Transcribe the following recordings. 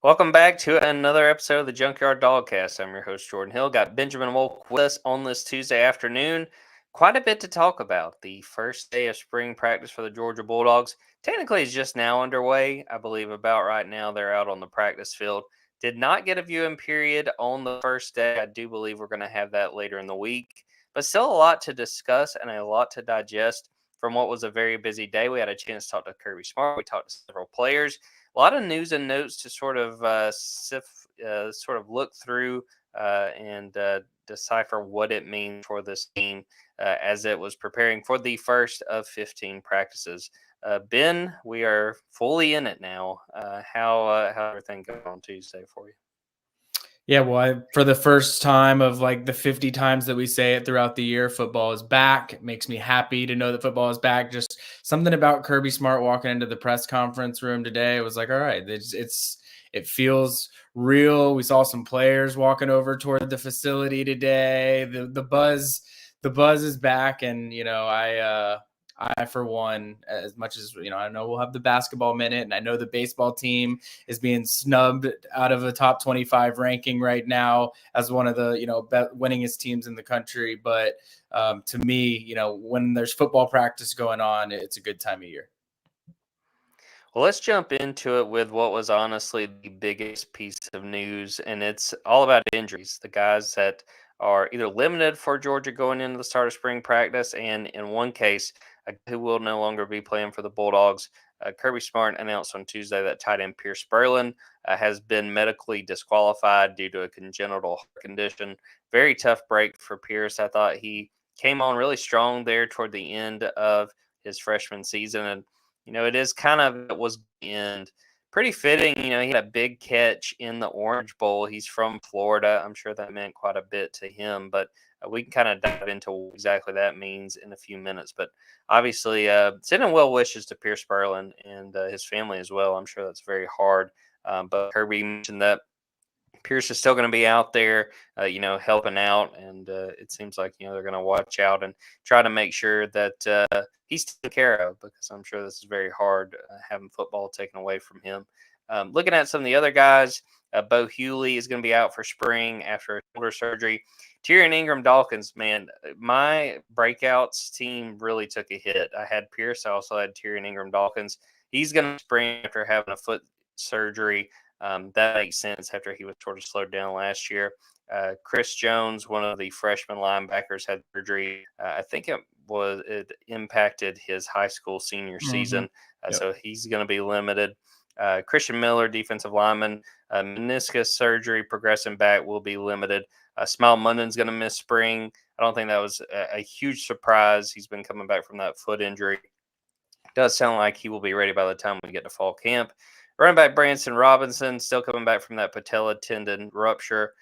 Welcome back to another episode of the Junkyard Dawgcast. I'm your host, Jordan Hill. Got Benjamin Wolk with us on this Tuesday afternoon. Quite a bit to talk about. The first day of spring practice for the Georgia Bulldogs technically is just now underway. I believe about right now they're out on the practice field. Did not get a viewing period on the first day. I do believe we're going to have that later in the week. But still a lot to discuss and a lot to digest from what was a very busy day. We had a chance to talk to Kirby Smart. We talked to several players. A lot of news and notes to sort of look through and decipher what it means for this team as it was preparing for the first of 15 practices. Ben, we are fully in it now. How everything go on Tuesday for you? Yeah, well, for the first time of like the 50 times that we say it throughout the year, football is back. It makes me happy to know that football is back. Just something about Kirby Smart walking into the press conference room today. It was like, all right, it feels real. We saw some players walking over toward the facility today. The buzz is back, and I, for one, as much as, I know we'll have the basketball minute, and I know the baseball team is being snubbed out of a top 25 ranking right now as one of the, winningest teams in the country. But to me, when there's football practice going on, it's a good time of year. Well, let's jump into it with what was honestly the biggest piece of news, and it's all about injuries. The guys that are either limited for Georgia going into the start of spring practice, and in one case, who will no longer be playing for the Bulldogs. Kirby Smart announced on Tuesday that tight end Pierce Spurlin has been medically disqualified due to a congenital heart condition. Very tough break for Pierce. I thought he came on really strong there toward the end of his freshman season, and it is kind of it was the end. Pretty fitting, he had a big catch in the Orange Bowl. He's from Florida. I'm sure that meant quite a bit to him, but we can kind of dive into what exactly that means in a few minutes. But obviously, sending well wishes to Pierce Spurlin and his family as well. I'm sure that's very hard. But Kirby mentioned that Pierce is still going to be out there, helping out, and it seems like they're going to watch out and try to make sure that he's taken care of, because I'm sure this is very hard having football taken away from him. Looking at some of the other guys, Bo Hughley is going to be out for spring after a shoulder surgery. Tyrion Ingram-Dawkins, man, my breakouts team really took a hit. I had Pierce. I also had Tyrion Ingram-Dawkins. He's going to spring after having a foot surgery. That makes sense after he was sort of slowed down last year. Chris Jones, one of the freshman linebackers, had surgery. I think it impacted his high school senior season, so he's going to be limited. Christian Miller, defensive lineman, meniscus surgery, progressing back, will be limited. Smile Munden's going to miss spring. I don't think that was a huge surprise. He's been coming back from that foot injury. Does sound like he will be ready by the time we get to fall camp. Running back Branson Robinson still coming back from that patella tendon rupture.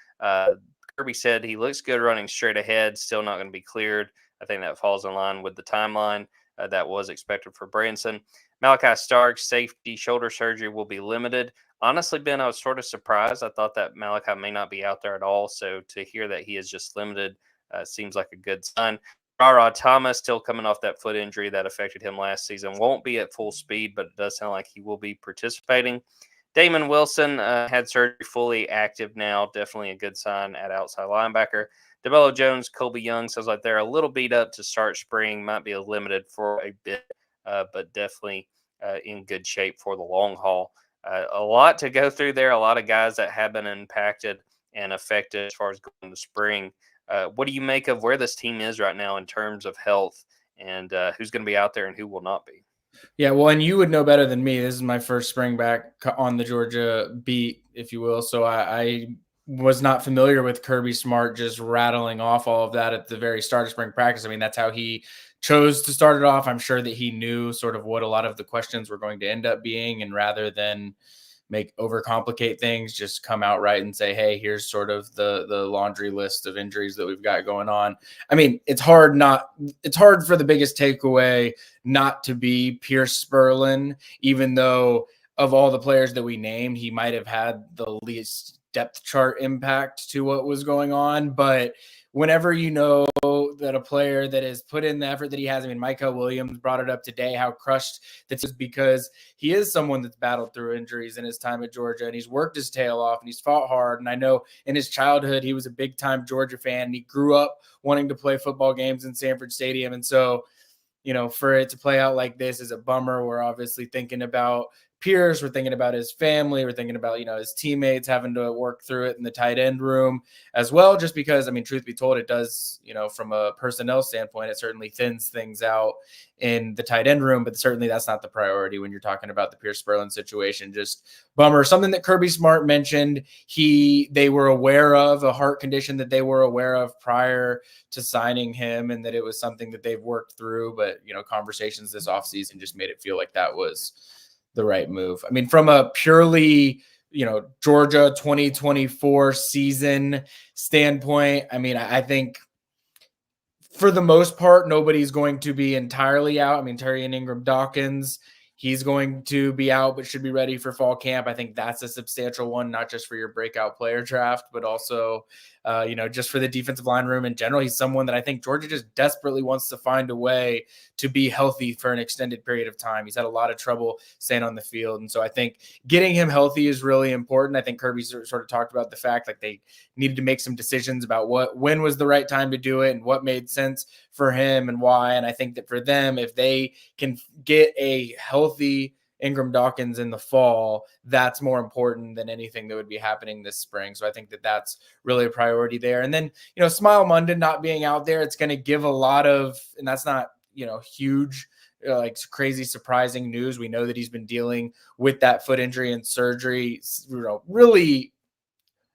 Kirby said he looks good running straight ahead, still not going to be cleared. I think that falls in line with the timeline that was expected for Branson. Malachi Starks, safety shoulder surgery, will be limited. Honestly, Ben, I was sort of surprised. I thought that Malachi may not be out there at all. So to hear that he is just limited seems like a good sign. Rara Thomas, still coming off that foot injury that affected him last season, won't be at full speed, but it does sound like he will be participating. Damon Wilson had surgery, fully active now. Definitely a good sign at outside linebacker. DeMello Jones, Colby Young, sounds like they're a little beat up to start spring. Might be limited for a bit, but definitely in good shape for the long haul. A lot to go through there. A lot of guys that have been impacted and affected as far as going to spring. What do you make of where this team is right now in terms of health, and who's going to be out there and who will not be? Yeah, well, and you would know better than me. This is my first spring back on the Georgia beat, if you will. So I was not familiar with Kirby Smart just rattling off all of that at the very start of spring practice. I mean, that's how he chose to start it off. I'm sure that he knew sort of what a lot of the questions were going to end up being, and rather than overcomplicate things, just come out right and say, hey, here's sort of the laundry list of injuries that we've got going on. I mean, it's hard for the biggest takeaway not to be Pierce Spurlin, even though of all the players that we named, he might have had the least depth chart impact to what was going on. But whenever you know that a player that has put in the effort that he has, I mean, Micah Williams brought it up today, how crushed that is because he is someone that's battled through injuries in his time at Georgia, and he's worked his tail off and he's fought hard. And I know in his childhood, he was a big time Georgia fan, and he grew up wanting to play football games in Sanford Stadium. And so, for it to play out like this is a bummer. We're obviously thinking about Pierce. We're thinking about his family. We're thinking about, his teammates having to work through it in the tight end room as well, just because, I mean, truth be told, it does, from a personnel standpoint, it certainly thins things out in the tight end room, but certainly that's not the priority when you're talking about the Pierce Spurlin situation. Just bummer. Something that Kirby Smart mentioned, they were aware of a heart condition that they were aware of prior to signing him, and that it was something that they've worked through, but conversations this offseason just made it feel like that was the right move. I mean, from a purely Georgia 2024 season standpoint, I mean, I think for the most part, nobody's going to be entirely out. I mean, Terry and Ingram Dawkins, he's going to be out, but should be ready for fall camp. I think that's a substantial one, not just for your breakout player draft, but also, just for the defensive line room in general. He's someone that I think Georgia just desperately wants to find a way to be healthy for an extended period of time. He's had a lot of trouble staying on the field. And so I think getting him healthy is really important. I think Kirby sort of talked about the fact like they needed to make some decisions about when was the right time to do it and what made sense for him and why. And I think that for them, if they can get a healthy Ingram Dawkins in the fall, that's more important than anything that would be happening this spring. So I think that that's really a priority there. And then, Smile Munden not being out there, it's going to give a lot of, and that's not, huge, like crazy surprising news. We know that he's been dealing with that foot injury and surgery, really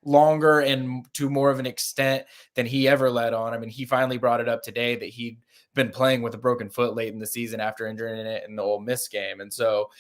longer and to more of an extent than he ever let on. I mean, he finally brought it up today that he'd been playing with a broken foot late in the season after injuring it in the Ole Miss game. And so,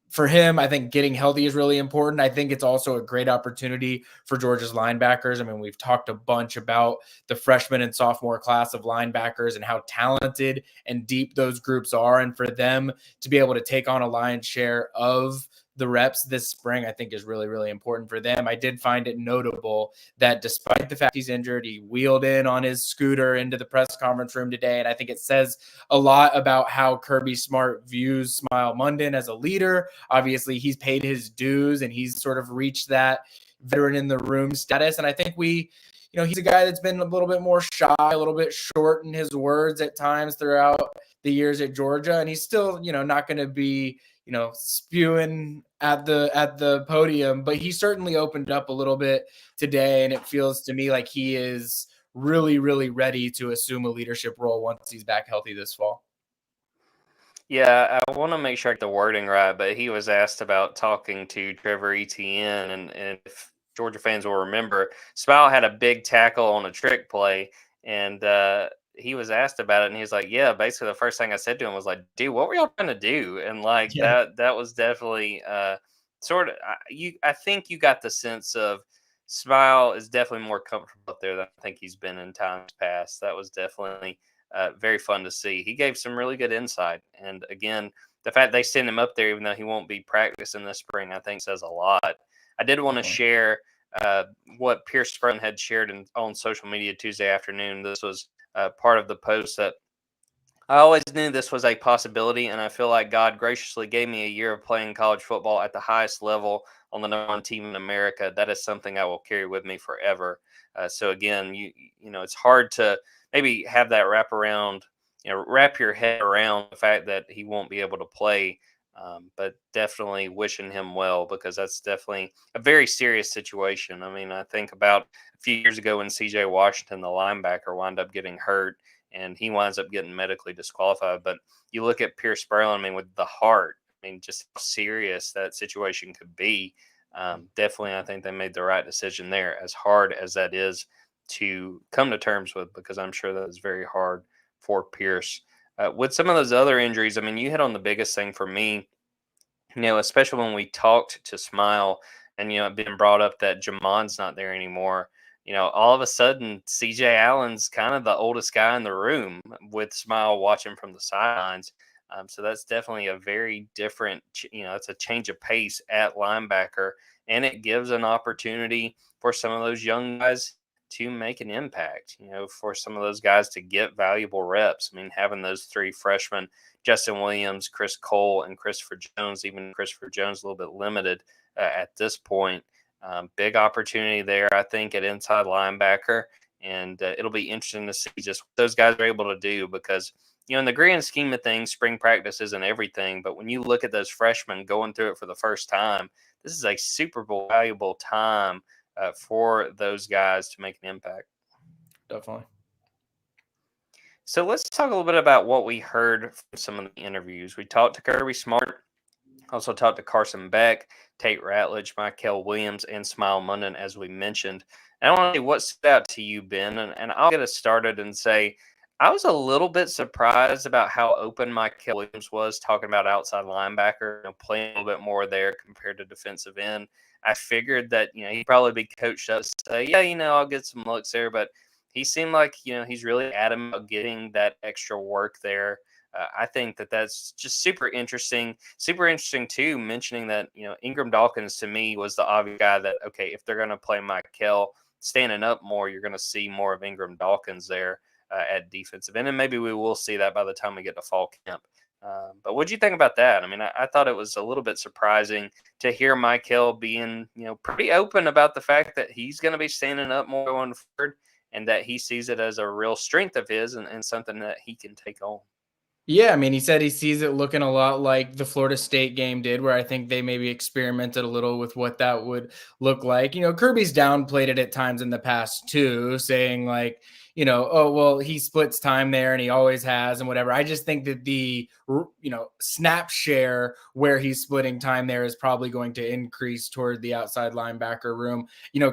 for him, I think getting healthy is really important. I think it's also a great opportunity for Georgia's linebackers. I mean, we've talked a bunch about the freshman and sophomore class of linebackers and how talented and deep those groups are. And for them to be able to take on a lion's share of the reps this spring, I think is really, really important for them. I did find it notable that despite the fact he's injured, he wheeled in on his scooter into the press conference room today. And I think it says a lot about how Kirby Smart views Smile Munden as a leader. Obviously, he's paid his dues and he's sort of reached that veteran in the room status. And I think he's a guy that's been a little bit more shy, a little bit short in his words at times throughout the years at Georgia. And he's still, not going to be, spewing at the podium, but he certainly opened up a little bit today. And it feels to me like he is really, really ready to assume a leadership role once he's back healthy this fall. Yeah, I want to make sure I get the wording right, but he was asked about talking to Trevor Etienne, and if Georgia fans will remember, Smile had a big tackle on a trick play, and he was asked about it, and he was like, "Yeah." Basically, the first thing I said to him was like, "Dude, what were y'all trying to do?" And like that was definitely sort of I think you got the sense of Smile is definitely more comfortable up there than I think he's been in times past. That was definitely very fun to see. He gave some really good insight. And again, the fact they send him up there, even though he won't be practicing this spring, I think says a lot. I did want to share what Pierce Spurlin had shared on social media Tuesday afternoon. This was part of the post that I always knew this was a possibility, and I feel like God graciously gave me a year of playing college football at the highest level on the number one team in America. That is something I will carry with me forever. So again, it's hard to maybe have that wrap your head around the fact that he won't be able to play. But definitely wishing him well, because that's definitely a very serious situation. I mean, I think about a few years ago when C.J. Washington, the linebacker, wound up getting hurt, and he winds up getting medically disqualified. But you look at Pierce Spurlin, I mean, with the heart, I mean, just how serious that situation could be. Definitely, I think they made the right decision there, as hard as that is to come to terms with, because I'm sure that is very hard for Pierce. With some of those other injuries, I mean, you hit on the biggest thing for me, especially when we talked to Smile and, it being brought up that Jamon's not there anymore. All of a sudden, CJ Allen's kind of the oldest guy in the room with Smile watching from the sidelines. So that's definitely a very different, it's a change of pace at linebacker. and it gives an opportunity for some of those young guys to make an impact, for some of those guys to get valuable reps. I mean, having those three freshmen, Justin Williams, Chris Cole, and Christopher Jones, even Christopher Jones a little bit limited at this point. Big opportunity there, I think, at inside linebacker. And it'll be interesting to see just what those guys are able to do because, in the grand scheme of things, spring practice isn't everything. But when you look at those freshmen going through it for the first time, this is a super valuable time for those guys to make an impact. Definitely. So let's talk a little bit about what we heard from some of the interviews. We talked to Kirby Smart, also talked to Carson Beck, Tate Ratledge, Michael Williams, and Smile Munden, as we mentioned. And I want to see what stood out to you, Ben, and I'll get us started and say I was a little bit surprised about how open Michael Williams was talking about outside linebacker, playing a little bit more there compared to defensive end. I figured that, he'd probably be coached up to say, yeah, I'll get some looks there, but he seemed like, he's really adamant about getting that extra work there. I think that that's just super interesting. Super interesting too, mentioning that Ingram Dawkins to me was the obvious guy that if they're going to play Michael standing up more, you're going to see more of Ingram Dawkins there at defensive end, and maybe we will see that by the time we get to fall camp. But what do you think about that? I mean, I thought it was a little bit surprising to hear Michael being pretty open about the fact that he's going to be standing up more going forward, and that he sees it as a real strength of his and something that he can take on. Yeah, I mean, he said he sees it looking a lot like the Florida State game did, where I think they maybe experimented a little with what that would look like. Kirby's downplayed it at times in the past too, saying like, oh, well, he splits time there and he always has and whatever. I just think that the, snap share where he's splitting time there is probably going to increase toward the outside linebacker room.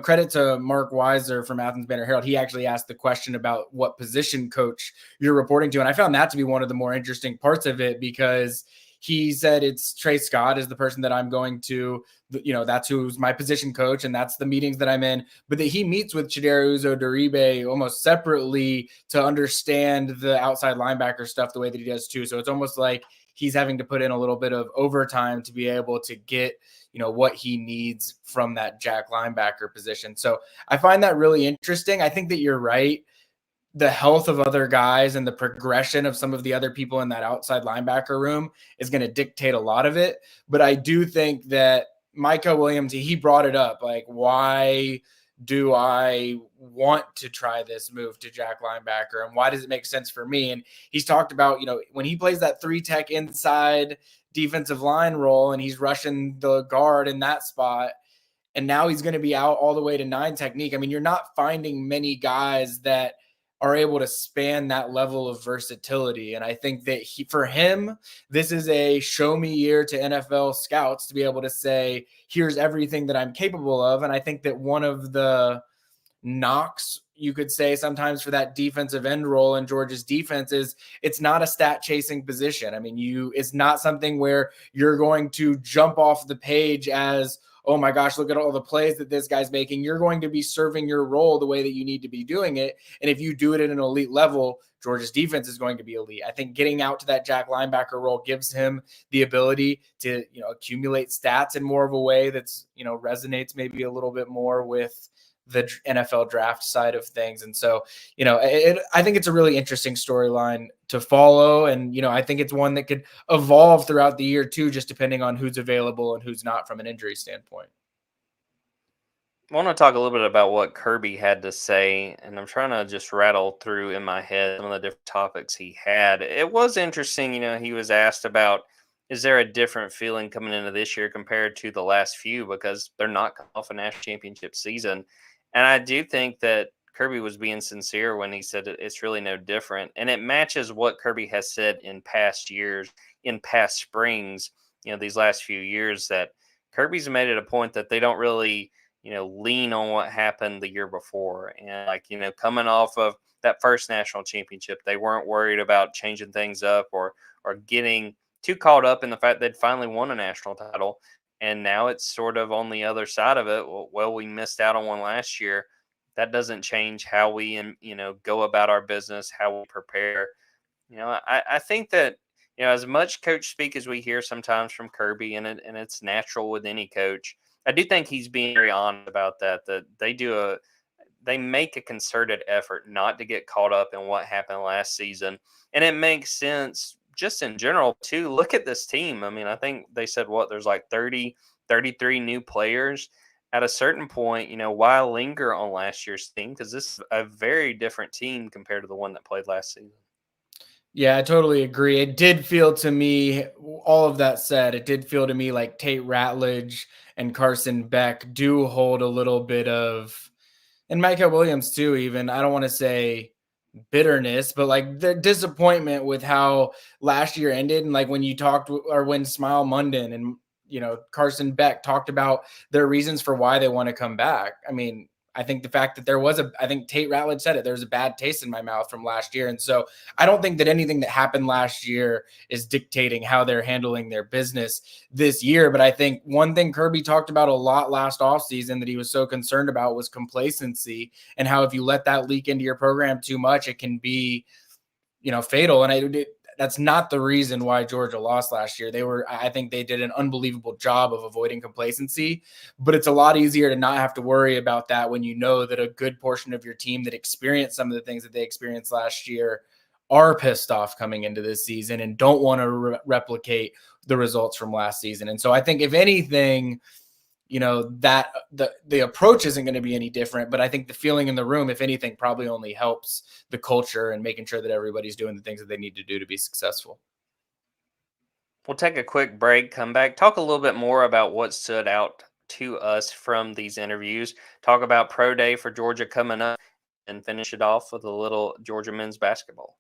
Credit to Mark Weiser from Athens Banner Herald. He actually asked the question about what position coach you're reporting to. And I found that to be one of the more interesting parts of it because he said it's Trey Scott is the person that I'm going to, that's who's my position coach and that's the meetings that I'm in, but that he meets with Chidera Uzo-Duribe almost separately to understand the outside linebacker stuff the way that he does too. So it's almost like he's having to put in a little bit of overtime to be able to get, what he needs from that jack linebacker position. So I find that really interesting. I think that you're right. The health of other guys and the progression of some of the other people in that outside linebacker room is going to dictate a lot of it. But I do think that Micah Williams, he brought it up. Like, why do I want to try this move to jack linebacker? And why does it make sense for me? And he's talked about, when he plays that 3-tech inside defensive line role and he's rushing the guard in that spot, and now he's going to be out all the way to 9 technique. I mean, you're not finding many guys that are able to span that level of versatility. And I think that for him, this is a show me year to NFL scouts to be able to say, here's everything that I'm capable of. And I think that one of the knocks you could say sometimes for that defensive end role in Georgia's defense is it's not a stat chasing position. I mean, it's not something where you're going to jump off the page as, oh my gosh, look at all the plays that this guy's making. You're going to be serving your role the way that you need to be doing it. And if you do it at an elite level, Georgia's defense is going to be elite. I think getting out to that jack linebacker role gives him the ability to, accumulate stats in more of a way that's, resonates maybe a little bit more with the NFL draft side of things. And so, I think it's a really interesting storyline to follow. And, I think it's one that could evolve throughout the year too, just depending on who's available and who's not from an injury standpoint. I want to talk a little bit about what Kirby had to say, and I'm trying to just rattle through in my head some of the different topics he had. It was interesting, he was asked about, is there a different feeling coming into this year compared to the last few, because they're not coming off a national championship season. And I do think that Kirby was being sincere when he said it's really no different. And it matches what Kirby has said in past years, in past springs, these last few years, that Kirby's made it a point that they don't really lean on what happened the year before. And coming off of that first national championship, they weren't worried about changing things up or getting too caught up in the fact they'd finally won a national title. And now it's sort of on the other side of it. Well, we missed out on one last year. That doesn't change how we, go about our business, how we prepare. I think that, as much coach speak as we hear sometimes from Kirby, and it's natural with any coach, I do think he's being very honest about that. That they make a concerted effort not to get caught up in what happened last season, and it makes sense just in general too. Look at this team. I mean, I think they said there's like 33 new players. At a certain point, why linger on last year's team? Because this is a very different team compared to the one that played last season. Yeah, I totally agree. It did feel to me, all of that said, it did feel to me like Tate Ratledge and Carson Beck do hold a little bit of, and Micah Williams too, even. I don't want to say bitterness, but like the disappointment with how last year ended. And like when you talked, or when Smile Munden and, Carson Beck talked about their reasons for why they want to come back. I mean, I think the fact that I think Tate Ratledge said it, there's a bad taste in my mouth from last year. And so I don't think that anything that happened last year is dictating how they're handling their business this year. But I think one thing Kirby talked about a lot last offseason that he was so concerned about was complacency, and how if you let that leak into your program too much, it can be, fatal. And that's not the reason why Georgia lost last year. I think they did an unbelievable job of avoiding complacency, but it's a lot easier to not have to worry about that when you know that a good portion of your team that experienced some of the things that they experienced last year are pissed off coming into this season and don't want to replicate the results from last season. And so I think if anything, that the approach isn't going to be any different, but I think the feeling in the room, if anything, probably only helps the culture and making sure that everybody's doing the things that they need to do to be successful. We'll take a quick break, come back, talk a little bit more about what stood out to us from these interviews, talk about Pro Day for Georgia coming up, and finish it off with a little Georgia men's basketball.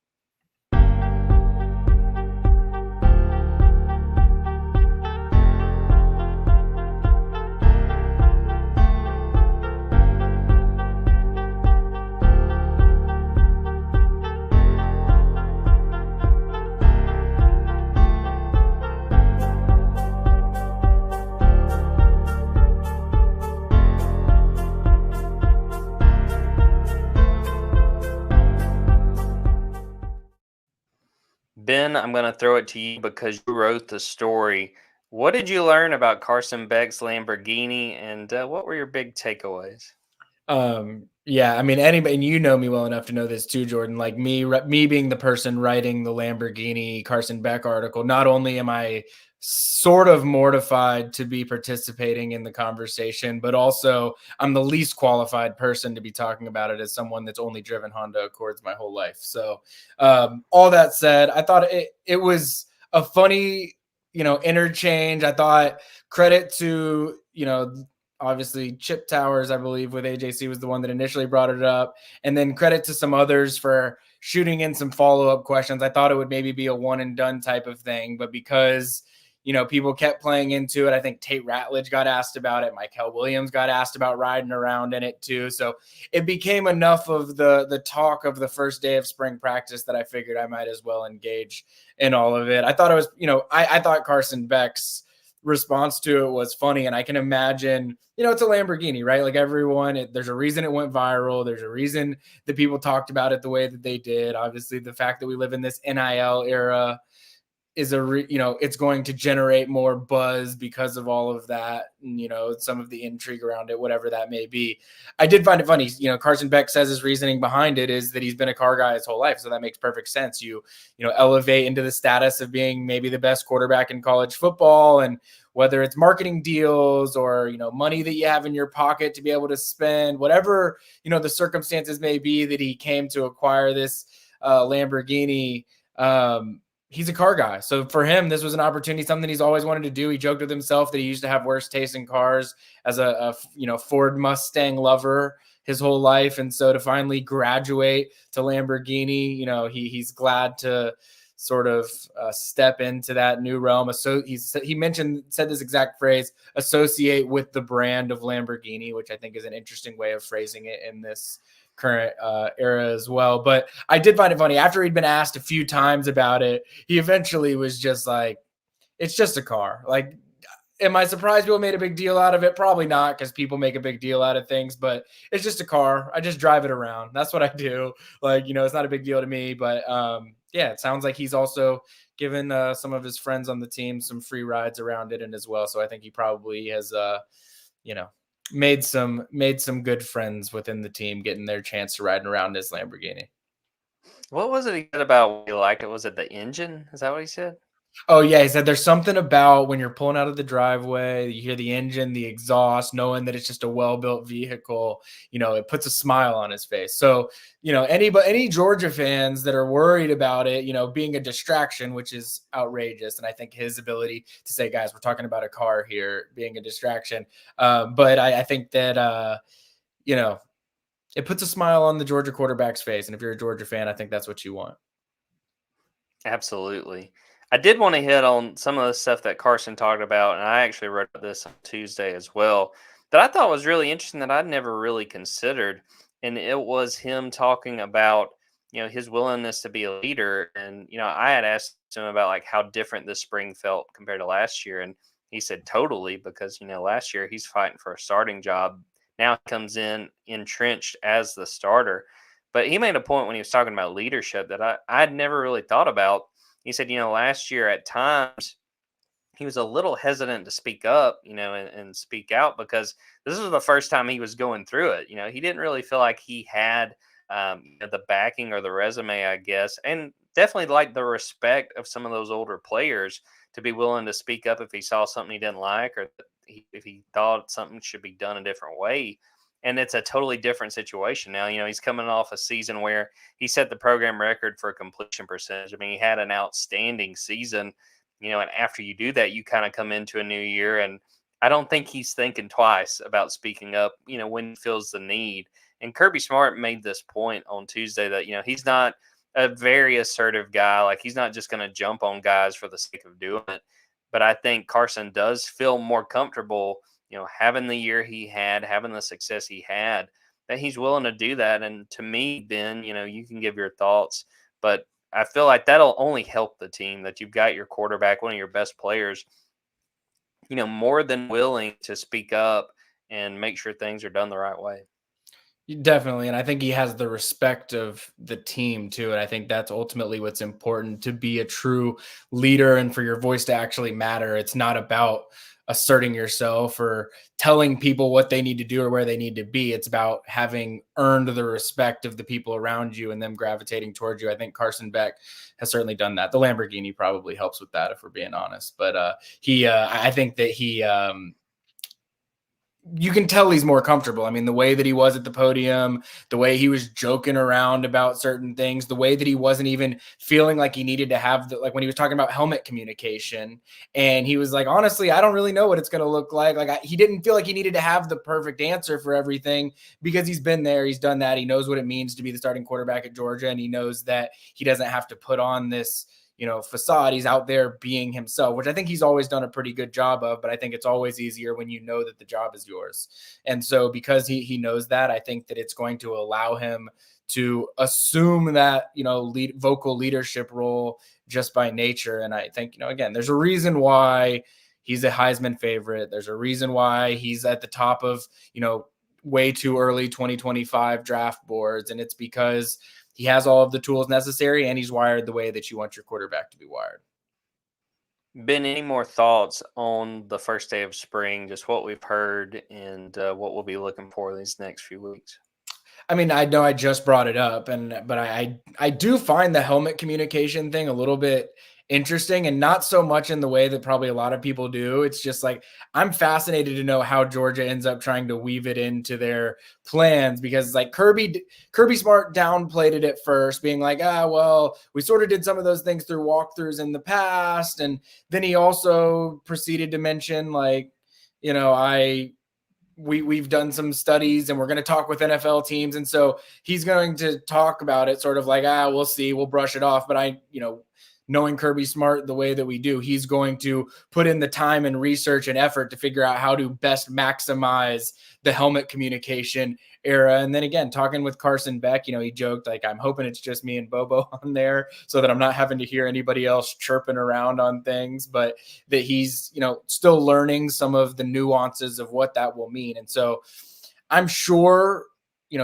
Ben, I'm going to throw it to you because you wrote the story. What did you learn about Carson Beck's Lamborghini, and what were your big takeaways? Yeah, I mean, anybody, and you know me well enough to know this too, Jordan. Like me being the person writing the Lamborghini Carson Beck article, not only am I sort of mortified to be participating in the conversation, but also I'm the least qualified person to be talking about it as someone that's only driven Honda Accords my whole life. So, all that said, I thought it was a funny, interchange. I thought credit to, obviously Chip Towers, I believe, with AJC was the one that initially brought it up. And then credit to some others for shooting in some follow-up questions. I thought it would maybe be a one and done type of thing, but because, people kept playing into it, I think Tate Ratledge got asked about it. Michael Williams got asked about riding around in it too. So it became enough of the talk of the first day of spring practice that I figured I might as well engage in all of it. I thought it was, I thought Carson Beck's response to it was funny. And I can imagine, it's a Lamborghini, right? Like everyone, there's a reason it went viral. There's a reason that people talked about it the way that they did. Obviously, the fact that we live in this NIL era is it's going to generate more buzz because of all of that, and, some of the intrigue around it, whatever that may be. I did find it funny. Carson Beck says his reasoning behind it is that he's been a car guy his whole life. So that makes perfect sense. You elevate into the status of being maybe the best quarterback in college football, and whether it's marketing deals or, money that you have in your pocket to be able to spend, whatever, the circumstances may be that he came to acquire this Lamborghini, he's a car guy. So for him, this was an opportunity, something he's always wanted to do. He joked with himself that he used to have worse taste in cars as a Ford Mustang lover his whole life. And so to finally graduate to Lamborghini, he's glad to sort of step into that new realm. So he said this exact phrase, associate with the brand of Lamborghini, which I think is an interesting way of phrasing it in this current era as well. But I did find it funny. After he'd been asked a few times about it, he eventually was just like, it's just a car. Like, am I surprised people made a big deal out of it? Probably not, because people make a big deal out of things, but it's just a car. I just drive it around. That's what I do. Like, it's not a big deal to me, but yeah, it sounds like he's also given some of his friends on the team some free rides around it and as well. So I think he probably has made some good friends within the team, getting their chance to riding around his Lamborghini. What was it he said about what he liked it? Was it the engine? Is that what he said? Oh yeah, he said there's something about when you're pulling out of the driveway, you hear the engine, the exhaust, knowing that it's just a well-built vehicle, it puts a smile on his face. So, any Georgia fans that are worried about it, being a distraction, which is outrageous. And I think his ability to say, guys, we're talking about a car here being a distraction. But I think that, it puts a smile on the Georgia quarterback's face. And if you're a Georgia fan, I think that's what you want. Absolutely. I did want to hit on some of the stuff that Carson talked about, and I actually wrote this on Tuesday as well, that I thought was really interesting that I'd never really considered. And it was him talking about, his willingness to be a leader. And, I had asked him about like how different this spring felt compared to last year. And he said totally, because, last year he's fighting for a starting job. Now he comes in entrenched as the starter. But he made a point when he was talking about leadership that I'd never really thought about. He said, last year at times he was a little hesitant to speak up, and speak out, because this was the first time he was going through it. He didn't really feel like he had the backing or the resume, I guess, and definitely like the respect of some of those older players to be willing to speak up if he saw something he didn't like, or if he thought something should be done a different way. And it's a totally different situation now. He's coming off a season where he set the program record for completion percentage. I mean, he had an outstanding season, and after you do that, you kind of come into a new year. And I don't think he's thinking twice about speaking up, when he feels the need. And Kirby Smart made this point on Tuesday that, he's not a very assertive guy. Like, he's not just going to jump on guys for the sake of doing it. But I think Carson does feel more comfortable, having the year he had, having the success he had, that he's willing to do that. And to me, Ben, you can give your thoughts, but I feel like that'll only help the team, that you've got your quarterback, one of your best players, more than willing to speak up and make sure things are done the right way. Definitely. And I think he has the respect of the team too. And I think that's ultimately what's important, to be a true leader and for your voice to actually matter. It's not about asserting yourself or telling people what they need to do or where they need to be. It's about having earned the respect of the people around you and them gravitating towards you. I think Carson Beck has certainly done that. The Lamborghini probably helps with that, if we're being honest. But I think that you can tell he's more comfortable. I mean, the way that he was at the podium, the way he was joking around about certain things, the way that he wasn't even feeling like he needed to have like when he was talking about helmet communication, and he was like, honestly, I don't really know what it's going to look like. He didn't feel like he needed to have the perfect answer for everything, because he's been there, he's done that. He knows what it means to be the starting quarterback at Georgia. And he knows that he doesn't have to put on this, facade. He's out there being himself, which I think he's always done a pretty good job of, but I think it's always easier when you know that the job is yours. And so because he knows that, I think that it's going to allow him to assume that, vocal leadership role just by nature. And I think, again, there's a reason why he's a Heisman favorite. There's a reason why he's at the top of, way too early 2025 draft boards. And it's because he has all of the tools necessary, and he's wired the way that you want your quarterback to be wired. Ben, any more thoughts on the first day of spring, just what we've heard and what we'll be looking for these next few weeks? I mean, I know I just brought it up, but I do find the helmet communication thing a little bit interesting, and not so much in the way that probably a lot of people do. It's just like, I'm fascinated to know how Georgia ends up trying to weave it into their plans, because like Kirby Smart downplayed it at first, being like, well, we sort of did some of those things through walkthroughs in the past. And then he also proceeded to mention like, we've done some studies and we're going to talk with NFL teams. And so he's going to talk about it sort of like, we'll see, we'll brush it off. But knowing Kirby Smart the way that we do, he's going to put in the time and research and effort to figure out how to best maximize the helmet communication era. And then again, talking with Carson Beck, he joked like, I'm hoping it's just me and Bobo on there so that I'm not having to hear anybody else chirping around on things, but that he's, still learning some of the nuances of what that will mean. And so I'm sure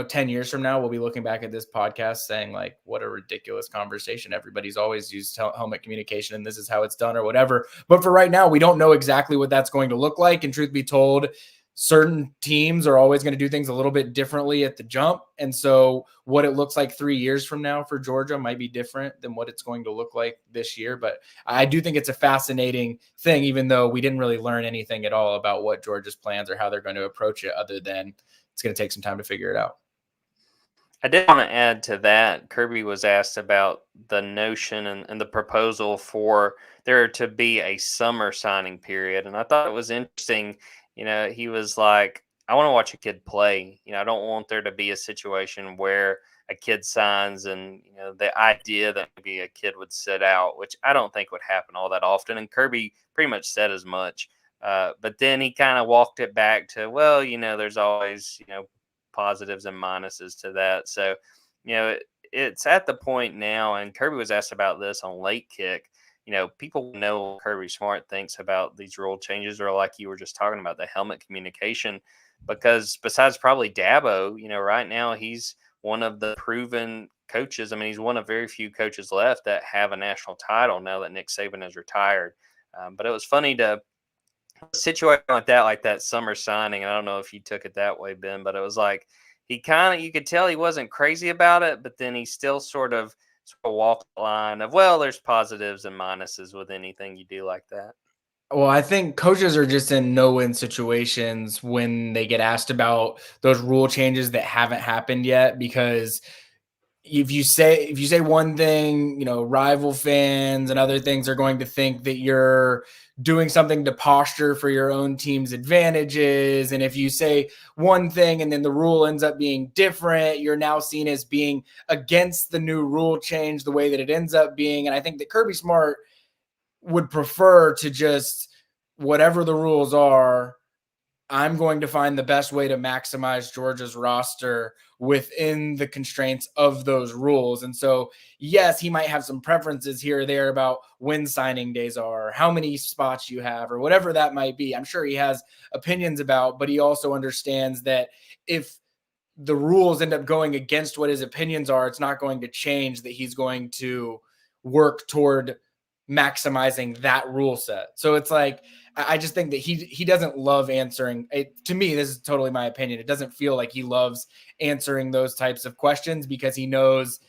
10 years from now, we'll be looking back at this podcast saying like, what a ridiculous conversation. Everybody's always used helmet communication and this is how it's done or whatever. But for right now, we don't know exactly what that's going to look like. And truth be told, certain teams are always going to do things a little bit differently at the jump. And so what it looks like 3 years from now for Georgia might be different than what it's going to look like this year. But I do think it's a fascinating thing, even though we didn't really learn anything at all about what Georgia's plans or how they're going to approach it, other than it's going to take some time to figure it out. I did want to add to that. Kirby was asked about the notion and the proposal for there to be a summer signing period. And I thought it was interesting. He was like, I want to watch a kid play. I don't want there to be a situation where a kid signs and, the idea that maybe a kid would sit out, which I don't think would happen all that often. And Kirby pretty much said as much. But then he kind of walked it back to, well, there's always, positives and minuses to that. So, it's at the point now, and Kirby was asked about this on Late Kick. People know what Kirby Smart thinks about these rule changes, or like you were just talking about, the helmet communication, because besides probably Dabo, right now he's one of the proven coaches. I mean, he's one of very few coaches left that have a national title now that Nick Saban has retired. But it was funny to situation like that summer signing. I don't know if you took it that way, Ben, but it was like you could tell he wasn't crazy about it, but then he still sort of walked the line of, well, there's positives and minuses with anything you do like that. Well, I think coaches are just in no-win situations when they get asked about those rule changes that haven't happened yet, because if you say one thing, rival fans and other things are going to think that you're doing something to posture for your own team's advantages. And if you say one thing and then the rule ends up being different, you're now seen as being against the new rule change the way that it ends up being. And I think that Kirby Smart would prefer to just, whatever the rules are, I'm going to find the best way to maximize Georgia's roster within the constraints of those rules. And so, yes, he might have some preferences here or there about when signing days are, how many spots you have, or whatever that might be. I'm sure he has opinions about, but he also understands that if the rules end up going against what his opinions are, it's not going to change that he's going to work toward maximizing that rule set. So it's like, I just think that he doesn't love answering it. To me, this is totally my opinion. It doesn't feel like he loves answering those types of questions, because he knows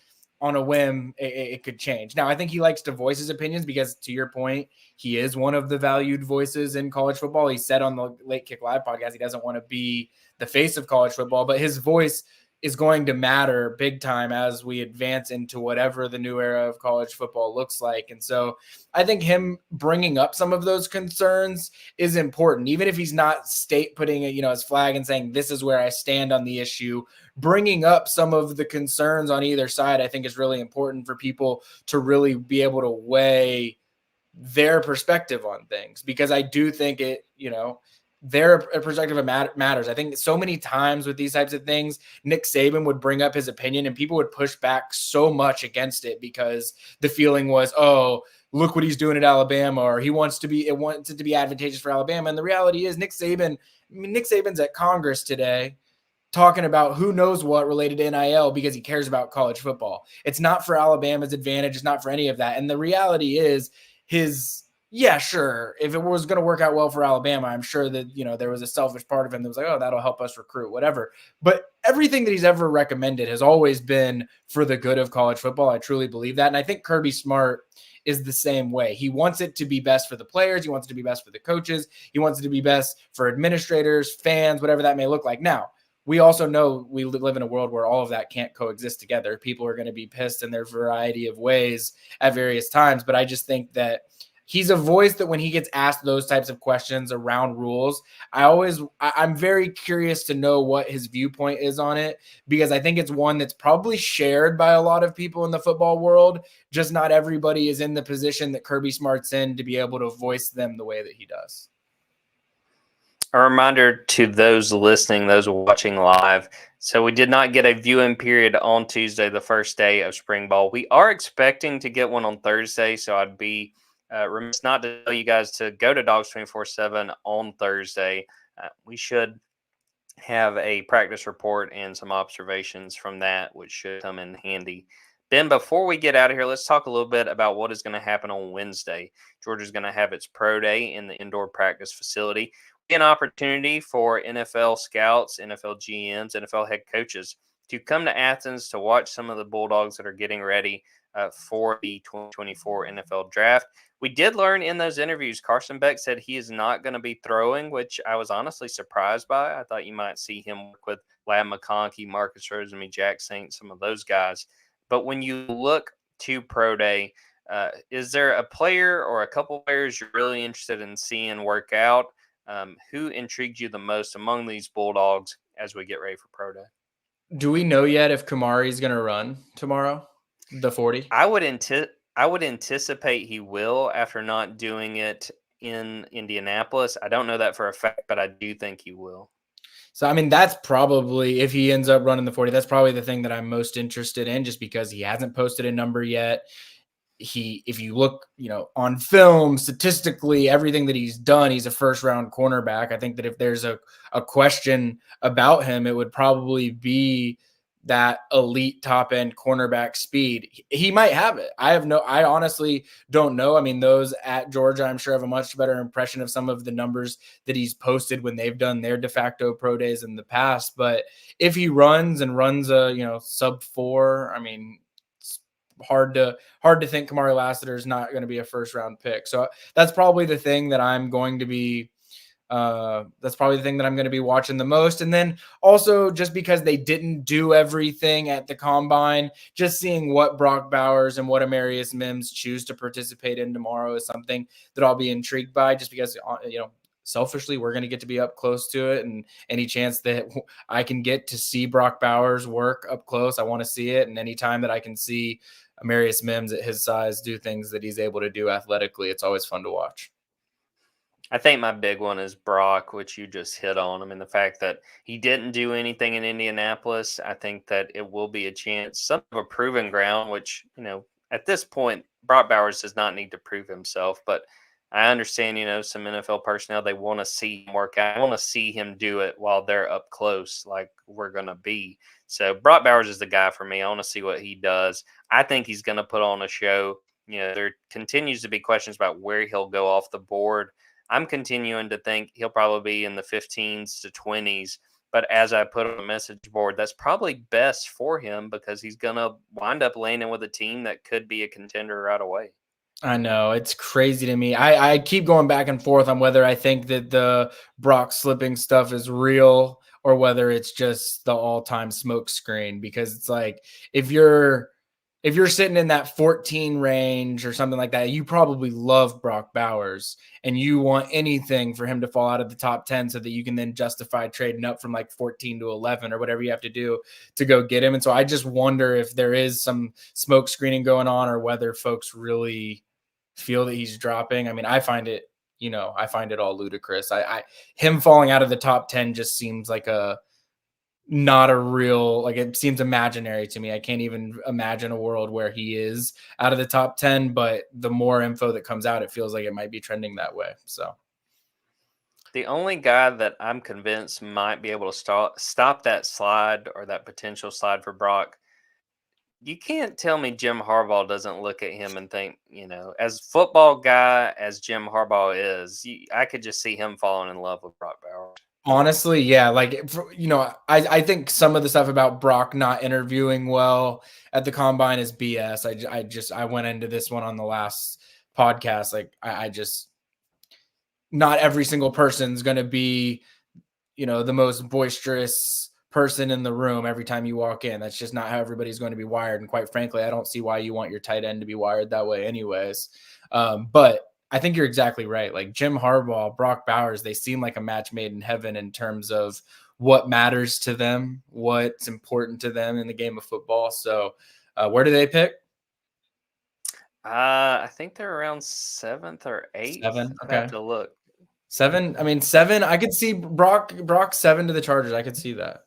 on a whim it could change. Now, I think he likes to voice his opinions because, to your point, he is one of the valued voices in college football. He said on the Late Kick Live podcast he doesn't want to be the face of college football, but his voice is going to matter big time as we advance into whatever the new era of college football looks like. And so I think him bringing up some of those concerns is important, even if he's not putting his flag and saying, this is where I stand on the issue. Bringing up some of the concerns on either side, I think, is really important for people to really be able to weigh their perspective on things, because I do think their perspective matters. I think so many times with these types of things, Nick Saban would bring up his opinion and people would push back so much against it because the feeling was, oh, look what he's doing at Alabama, or it wants it to be advantageous for Alabama. And the reality is Nick Saban's at Congress today talking about who knows what related to NIL because he cares about college football. It's not for Alabama's advantage. It's not for any of that. And the reality is yeah, sure, if it was going to work out well for Alabama, I'm sure that, there was a selfish part of him that was like, oh, that'll help us recruit, whatever. But everything that he's ever recommended has always been for the good of college football. I truly believe that. And I think Kirby Smart is the same way. He wants it to be best for the players. He wants it to be best for the coaches. He wants it to be best for administrators, fans, whatever that may look like. Now, we also know we live in a world where all of that can't coexist together. People are going to be pissed in their variety of ways at various times. But I just think that he's a voice that when he gets asked those types of questions around rules, I'm very curious to know what his viewpoint is on it, because I think it's one that's probably shared by a lot of people in the football world. Just not everybody is in the position that Kirby Smart's in to be able to voice them the way that he does. A reminder to those listening, those watching live. So we did not get a viewing period on Tuesday, the first day of spring ball. We are expecting to get one on Thursday, so I'd be remiss not to tell you guys to go to Dogs 24/7 on Thursday. We should have a practice report and some observations from that, which should come in handy. Then before we get out of here, let's talk a little bit about what is going to happen on Wednesday. Georgia's going to have its pro day in the indoor practice facility. We be an opportunity for NFL scouts, NFL GMs, NFL head coaches to come to Athens to watch some of the Bulldogs that are getting ready for the 2024 NFL draft. We did learn in those interviews, Carson Beck said he is not going to be throwing, which I was honestly surprised by. I thought you might see him work with Lab McConkey, Marcus Rosenby, Jack Saint, some of those guys. But when you look to Pro Day, is there a player or a couple players you're really interested in seeing work out? Who intrigued you the most among these Bulldogs as we get ready for Pro Day? Do we know yet if Kamari is going to run tomorrow, the 40? I would anticipate he will after not doing it in Indianapolis. I don't know that for a fact, but I do think he will. So, I mean, that's probably, if he ends up running the 40, that's probably the thing that I'm most interested in, just because he hasn't posted a number yet. If you look, on film, statistically, everything that he's done, he's a first-round cornerback. I think that if there's a question about him, it would probably be that elite top-end cornerback speed. He might have it. I honestly don't know. I mean, those at Georgia, I'm sure, have a much better impression of some of the numbers that he's posted when they've done their de facto pro days in the past. But if he runs a, sub 4, I mean, it's hard to think Kamari Lassiter is not going to be a first round pick. So that's probably the thing that I'm going to be watching the most. And then also, just because they didn't do everything at the combine, just seeing what Brock Bowers and what Amarius Mims choose to participate in tomorrow is something that I'll be intrigued by, just because, selfishly, we're going to get to be up close to it, and any chance that I can get to see Brock Bowers work up close, I want to see it. And anytime that I can see Amarius Mims at his size do things that he's able to do athletically, it's always fun to watch. I think my big one is Brock, which you just hit on. I mean, the fact that he didn't do anything in Indianapolis, I think that it will be a chance, some of a proven ground, which, at this point, Brock Bowers does not need to prove himself. But I understand, some NFL personnel, they want to see him work out. I want to see him do it while they're up close, like we're going to be. So Brock Bowers is the guy for me. I want to see what he does. I think he's going to put on a show. There continues to be questions about where he'll go off the board. I'm continuing to think he'll probably be in the 15s to 20s. But as I put on the message board, that's probably best for him, because he's going to wind up landing with a team that could be a contender right away. I know, it's crazy to me. I keep going back and forth on whether I think that the Brock slipping stuff is real or whether it's just the all-time smoke screen, because it's like, if you're sitting in that 14 range or something like that, you probably love Brock Bowers and you want anything for him to fall out of the top 10 so that you can then justify trading up from like 14 to 11 or whatever you have to do to go get him. And so I just wonder if there is some smoke screening going on, or whether folks really feel that he's dropping. I mean, I find it all ludicrous. Him falling out of the top 10 just seems like not a real, like, it seems imaginary to me. I can't even imagine a world where he is out of the top 10, but the more info that comes out, it feels like it might be trending that way. So the only guy that I'm convinced might be able to stop that slide, or that potential slide for Brock, you can't tell me Jim Harbaugh doesn't look at him and think, as football guy as Jim Harbaugh is, I could just see him falling in love with Brock Bowers. Honestly, yeah. Like, I think some of the stuff about Brock not interviewing well at the combine is BS. I went into this one on the last podcast. Like, not every single person's going to be, the most boisterous person in the room every time you walk in. That's just not how everybody's going to be wired. And quite frankly, I don't see why you want your tight end to be wired that way anyways. But I think you're exactly right. Like, Jim Harbaugh, Brock Bowers, they seem like a match made in heaven in terms of what matters to them, what's important to them in the game of football. So where do they pick? I think they're around 7th or 8th. 7. I'd Okay. have to look. 7. I mean, 7. I could see Brock 7 to the Chargers. I could see that.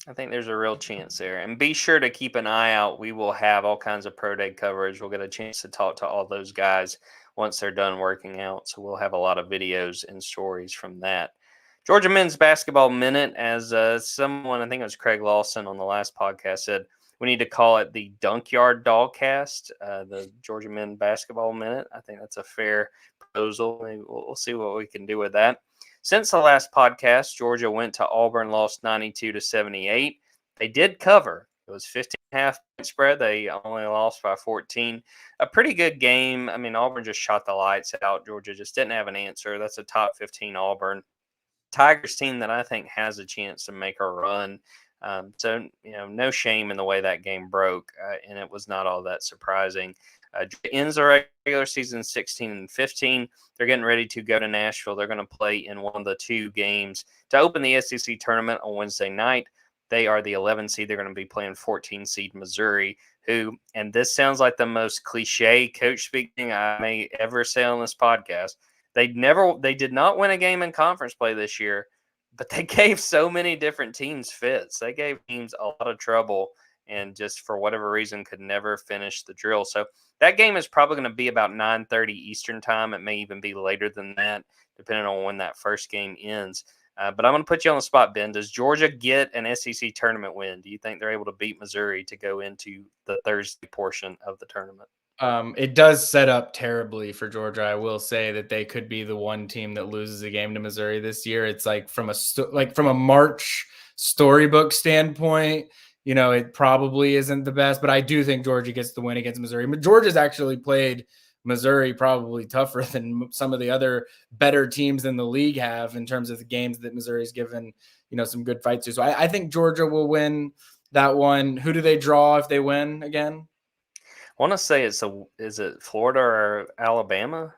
I think there's a real chance there. And be sure to keep an eye out. We will have all kinds of pro day coverage. We'll get a chance to talk to all those guys once they're done working out. So we'll have a lot of videos and stories from that. Georgia men's basketball minute, as someone, I think it was Craig Lawson on the last podcast, said, we need to call it the Junkyard Dawgcast, the Georgia men basketball minute. I think that's a fair proposal. Maybe we'll see what we can do with that. since the last podcast, Georgia went to Auburn, lost 92-78. They did cover. It was 15.5 point spread. They only lost by 14. A pretty good game. I mean, Auburn just shot the lights out. Georgia just didn't have an answer. That's a top 15 Auburn Tigers team that I think has a chance to make a run. So, no shame in the way that game broke, and it was not all that surprising. Ends the regular season 16-15. They're getting ready to go to Nashville. They're going to play in one of the two games to open the SEC tournament on Wednesday night. They are the 11 seed. They're going to be playing 14 seed Missouri, who, and this sounds like the most cliche coach speaking I may ever say on this podcast. They did not win a game in conference play this year, but they gave so many different teams fits. They gave teams a lot of trouble and just for whatever reason could never finish the drill. So that game is probably going to be about 9:30 Eastern time. It may even be later than that, depending on when that first game ends. But I'm going to put you on the spot, Ben. Does Georgia get an SEC tournament win? Do you think they're able to beat Missouri to go into the Thursday portion of the tournament? It does set up terribly for Georgia. I will say that they could be the one team that loses a game to Missouri this year. It's like from a March storybook standpoint, it probably isn't the best, but I do think Georgia gets the win against Missouri. But Georgia's actually played Missouri probably tougher than some of the other better teams in the league have in terms of the games that Missouri's given, some good fights to. So I think Georgia will win that one. Who do they draw if they win again? I want to say is it Florida or Alabama?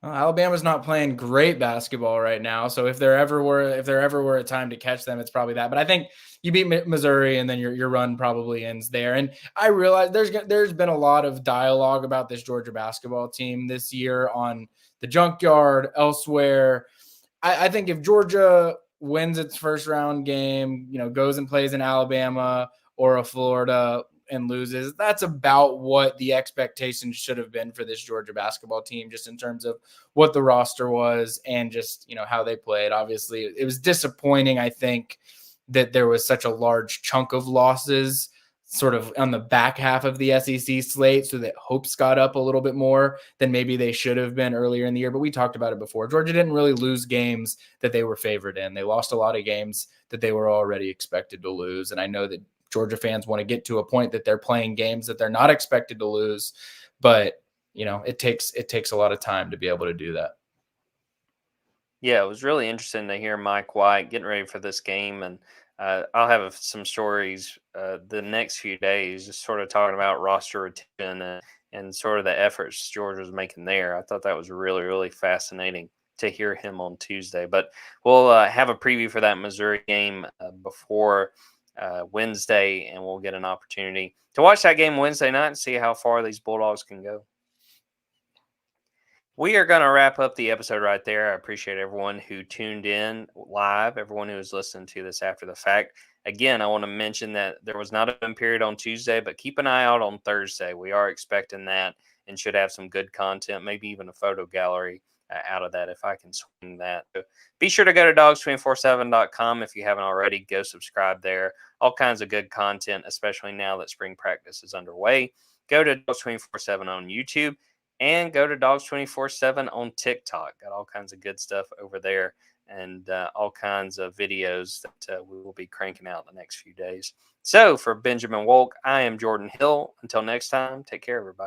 Well, Alabama's not playing great basketball right now, so if there ever were a time to catch them, it's probably that. But I think you beat Missouri, and then your run probably ends there. And I realize there's been a lot of dialogue about this Georgia basketball team this year on the Junkyard, elsewhere. I think if Georgia wins its first round game, goes and plays in Alabama or a Florida and loses, that's about what the expectations should have been for this Georgia basketball team, just in terms of what the roster was and just, how they played. Obviously, it was disappointing, I think, that there was such a large chunk of losses sort of on the back half of the SEC slate, so that hopes got up a little bit more than maybe they should have been earlier in the year. But we talked about it before. Georgia didn't really lose games that they were favored in. They lost a lot of games that they were already expected to lose. And I know that Georgia fans want to get to a point that they're playing games that they're not expected to lose, but it takes a lot of time to be able to do that. Yeah, it was really interesting to hear Mike White getting ready for this game, and I'll have some stories the next few days, just sort of talking about roster retention and sort of the efforts Georgia's making there. I thought that was really, really fascinating to hear him on Tuesday. But we'll have a preview for that Missouri game before Wednesday, and we'll get an opportunity to watch that game Wednesday night and see how far these Bulldogs can go. We are going to wrap up the episode right there. I appreciate everyone who tuned in live, everyone who is listening to this after the fact. Again, I want to mention that there was not a period on Tuesday, but keep an eye out on Thursday. We are expecting that and should have some good content, maybe even a photo gallery out of that if I can swing that. So be sure to go to dogs247.com if you haven't already. Go subscribe there. All kinds of good content, especially now that spring practice is underway. Go to Dogs247 on YouTube. And go to Dogs247 on TikTok. Got all kinds of good stuff over there and all kinds of videos that we will be cranking out the next few days. So for Benjamin Wolk, I am Jordan Hill. Until next time, take care, everybody.